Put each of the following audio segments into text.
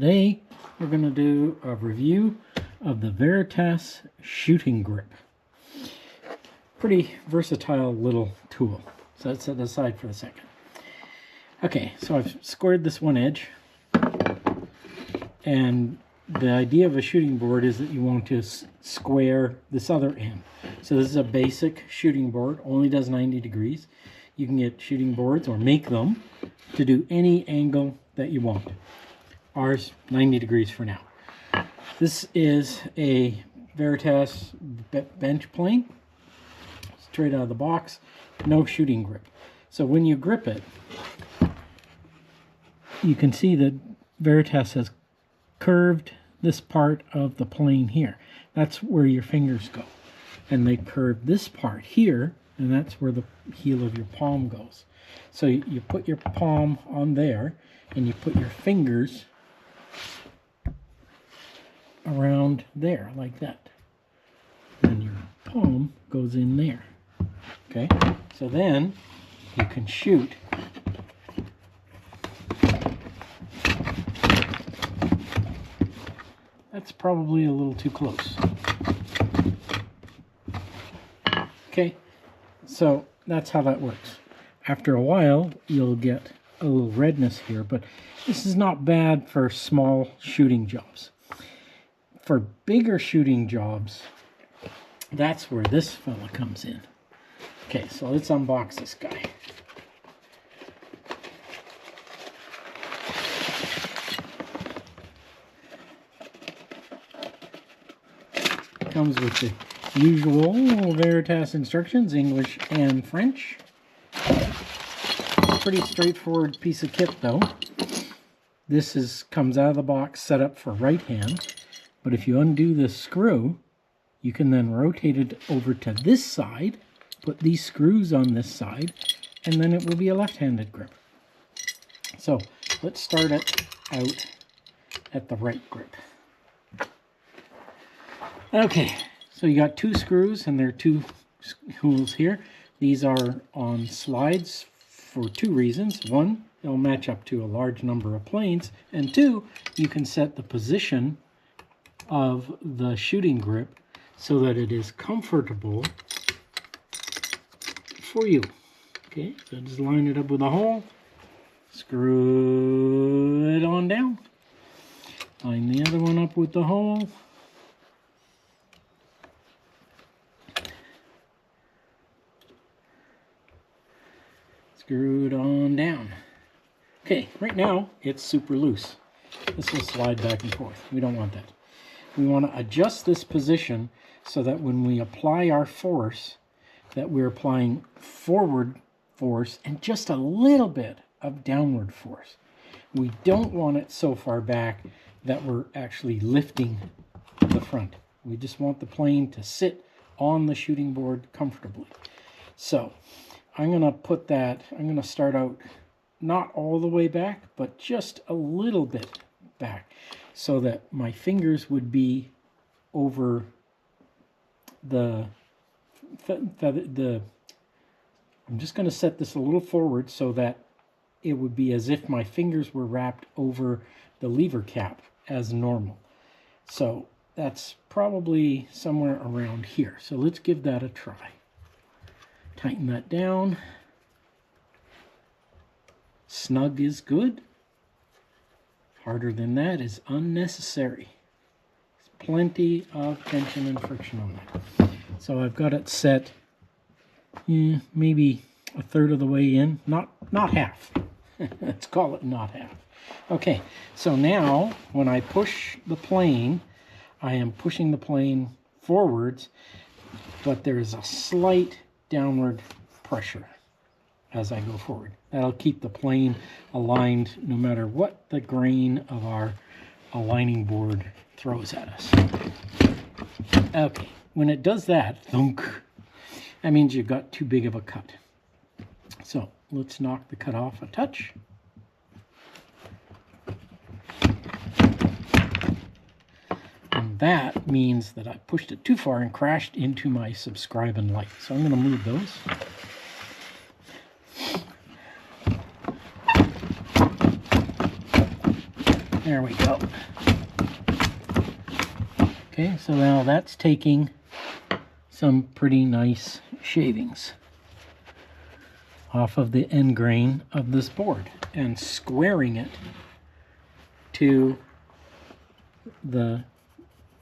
Today we're going to do a review of the Veritas Shooting Grip. Pretty versatile little tool. So let's set it aside for a second. Okay, so I've squared this one edge, and the idea of a shooting board is that you want to square this other end. So this is a basic shooting board, only does 90 degrees. You can get shooting boards or make them to do any angle that you want. Ours 90 degrees for now. This is a Veritas bench plane, straight out of the box, no shooting grip. So when you grip it, you can see that Veritas has curved this part of the plane here. That's where your fingers go. And they curve this part here, and that's where the heel of your palm goes. So you put your palm on there, and you put your fingers around there, like that. And your palm goes in there. Okay? So then you can shoot That's probably a little too close. Okay, so that's how that works. After a while, you'll get a little redness here, but this is not bad for small shooting jobs. For bigger shooting jobs, that's where this fella comes in. Okay, so let's unbox this guy. Comes with the usual Veritas instructions, English and French. Pretty straightforward piece of kit though. This comes out of the box set up for right hand, but if you undo this screw, you can then rotate it over to this side, put these screws on this side, and then it will be a left-handed grip. So let's start it out at the right grip. Okay, so you got two screws, and there are two holes here. These are on slides for two reasons. One, it'll match up to a large number of planes, and two, you can set the position of the shooting grip so that it is comfortable for you. Okay, so just line it up with a hole, screw it on down, line the other one up with the hole, screw it on down. Okay, right now it's super loose. This will slide back and forth. We don't want that. We want to adjust this position so that when we apply our force, that we're applying forward force and just a little bit of downward force. We don't want it so far back that we're actually lifting the front. We just want the plane to sit on the shooting board comfortably. So I'm going to start out not all the way back, but just a little bit back so that my fingers would be over I'm just going to set this a little forward so that it would be as if my fingers were wrapped over the lever cap as normal. So that's probably somewhere around here. So let's give that a try. Tighten that down. Snug is good. Harder than that is unnecessary. There's plenty of tension and friction on that. So I've got it set maybe a third of the way in. Not half. Let's call it not half. Okay, so now when I push the plane, I am pushing the plane forwards, but there's a slight downward pressure as I go forward. That'll keep the plane aligned no matter what the grain of our aligning board throws at us. Okay, when it does that, thunk, that means you've got too big of a cut. So let's knock the cut off a touch. And that means that I pushed it too far and crashed into my subscribe and like. So I'm going to move those. There we go. Okay, so now that's taking some pretty nice shavings off of the end grain of this board and squaring it to the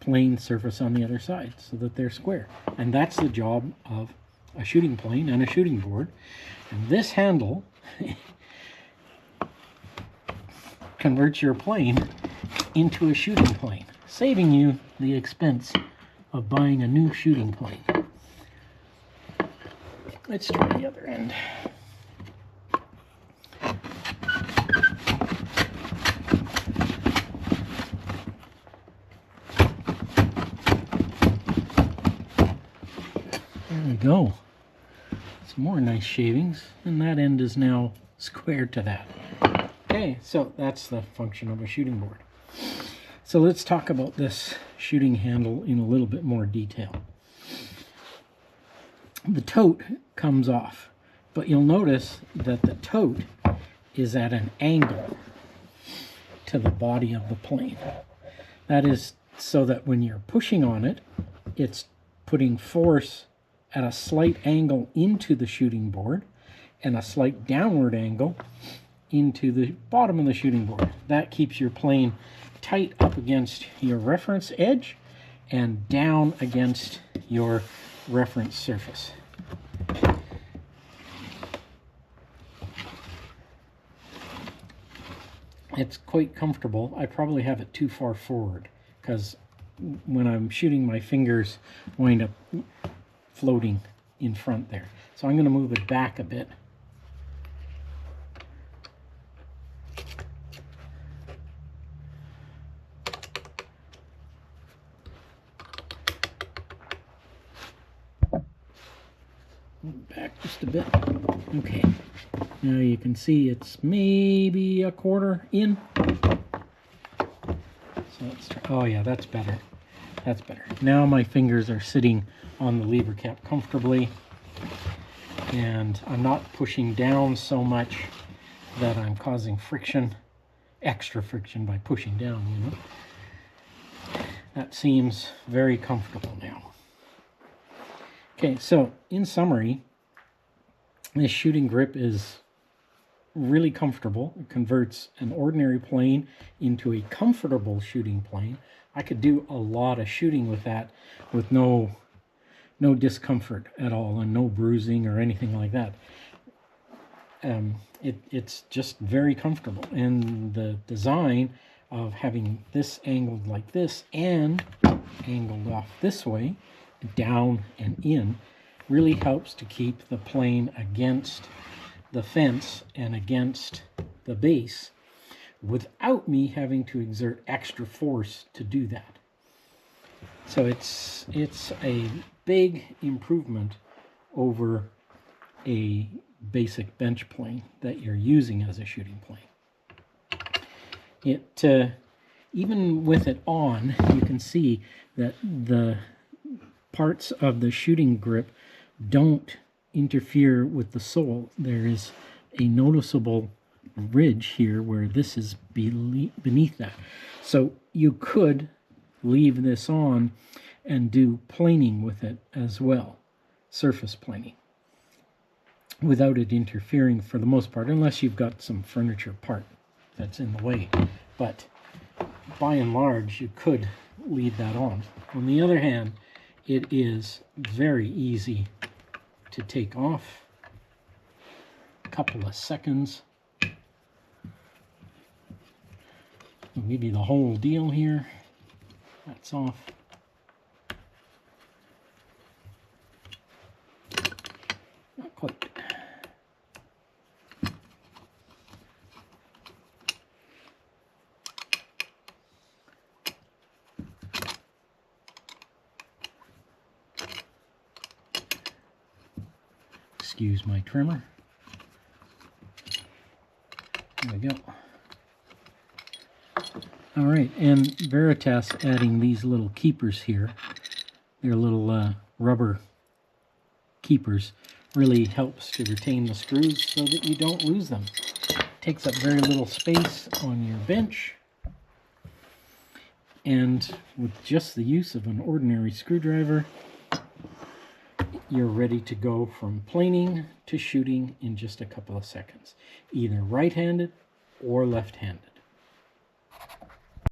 plane surface on the other side so that they're square. And that's the job of a shooting plane and a shooting board. And this handle converts your plane into a shooting plane, saving you the expense of buying a new shooting plane. Let's try the other end. There we go. Some more nice shavings, and that end is now square to that. Okay, so that's the function of a shooting board. So let's talk about this shooting handle in a little bit more detail. The tote comes off, but you'll notice that the tote is at an angle to the body of the plane. That is so that when you're pushing on it, it's putting force at a slight angle into the shooting board and a slight downward angle into the bottom of the shooting board. That keeps your plane tight up against your reference edge and down against your reference surface. It's quite comfortable. I probably have it too far forward because when I'm shooting, my fingers wind up floating in front there. So I'm going to move it back a bit. Back just a bit. Okay. Now you can see it's maybe a quarter in. So let's try. Oh yeah, that's better. That's better. Now my fingers are sitting on the lever cap comfortably, and I'm not pushing down so much that I'm causing friction, extra friction by pushing down, you know. That seems very comfortable now. Okay, so in summary, this shooting grip is really comfortable. It converts an ordinary plane into a comfortable shooting plane. I could do a lot of shooting with that with no discomfort at all and no bruising or anything like that. It's just very comfortable, and the design of having this angled like this and angled off this way, down and in, really helps to keep the plane against the fence and against the base without me having to exert extra force to do that. So it's a big improvement over a basic bench plane that you're using as a shooting plane. It even with it on, you can see that the parts of the shooting grip don't interfere with the sole. There is a noticeable ridge here where this is beneath that. So you could leave this on and do planing with it as well, surface planing, without it interfering for the most part, unless you've got some furniture part that's in the way. But by and large, you could leave that on. On the other hand, it is very easy to take off. A couple of seconds. I'll give you the whole deal here. That's off. Not quite. Excuse my trimmer. There we go. All right, and Veritas adding these little keepers here. They're little rubber keepers. Really helps to retain the screws so that you don't lose them. Takes up very little space on your bench And with just the use of an ordinary screwdriver, you're ready to go from planing to shooting in just a couple of seconds, either right-handed or left-handed.